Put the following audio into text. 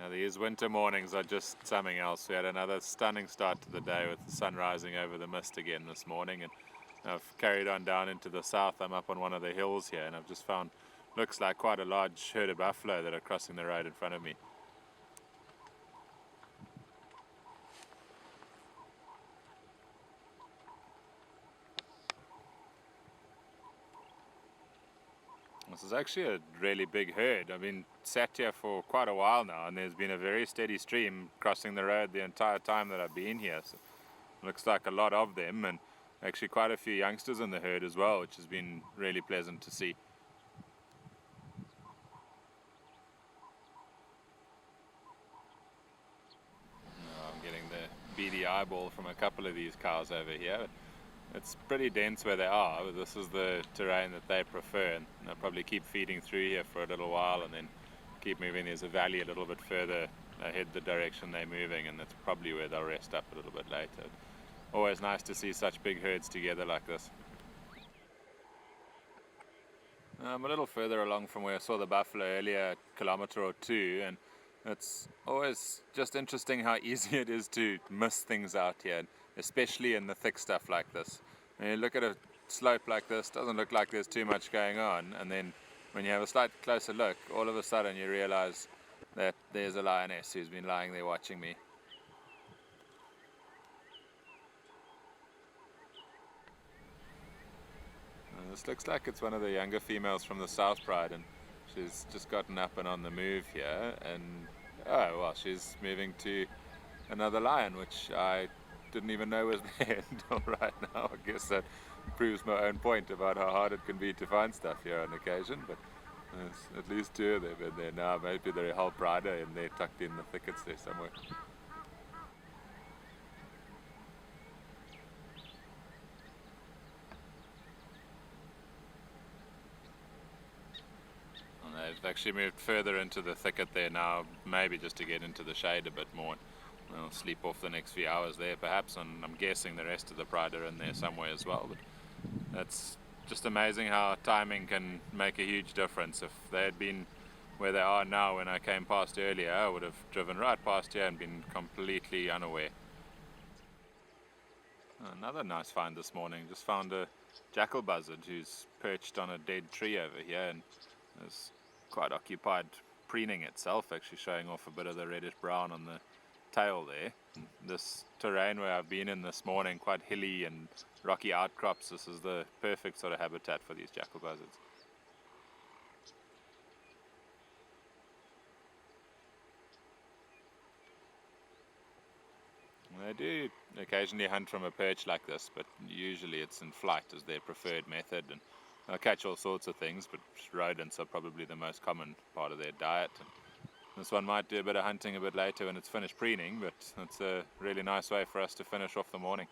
Now, these winter mornings are just something else. We had another stunning start to the day with the sun rising over the mist again this morning, and I've carried on down into the south. I'm up on one of the hills here, and I've just found, looks like quite a large herd of buffalo that are crossing the road in front of me. This is actually a really big herd. I've been sat here for quite a while now, and there's been a very steady stream crossing the road the entire time that I've been here. So it looks like a lot of them, and actually quite a few youngsters in the herd as well, which has been really pleasant to see. I'm getting the beady eyeball from a couple of these cows over here. It's pretty dense where they are. This is the terrain that they prefer, and they'll probably keep feeding through here for a little while and then keep moving. There's a valley a little bit further ahead the direction they're moving, and that's probably where they'll rest up a little bit later. Always nice to see such big herds together like this. I'm a little further along from where I saw the buffalo earlier, a kilometre or two, and it's always just interesting how easy it is to miss things out here, especially in the thick stuff like this. When you look at a slope like this, doesn't look like there's too much going on, and then when you have a slight closer look, all of a sudden you realize that there's a lioness who's been lying there watching me. This looks like it's one of the younger females from the South Pride, and she's just gotten up and on the move here, and oh well, she's moving to another lion, which I didn't even know was there until right now. I guess that proves my own point about how hard it can be to find stuff here on occasion, but there's at least two of them in there now. Maybe they're a whole prider and they're tucked in the thickets there somewhere. They've actually moved further into the thicket there now, maybe just to get into the shade a bit more. They'll sleep off the next few hours there perhaps, and I'm guessing the rest of the pride are in there somewhere as well. But that's just amazing how timing can make a huge difference. If they had been where they are now when I came past earlier, I would have driven right past here and been completely unaware. Another nice find this morning. Just found a jackal buzzard who's perched on a dead tree over here and is quite occupied preening itself, actually showing off a bit of the reddish brown on the tail there. This terrain where I've been in this morning, quite hilly and rocky outcrops, this is the perfect sort of habitat for these jackal buzzards. They do occasionally hunt from a perch like this, but usually it's in flight as their preferred method, and they'll catch all sorts of things, but rodents are probably the most common part of their diet. And this one might do a bit of hunting a bit later when it's finished preening, but it's a really nice way for us to finish off the morning.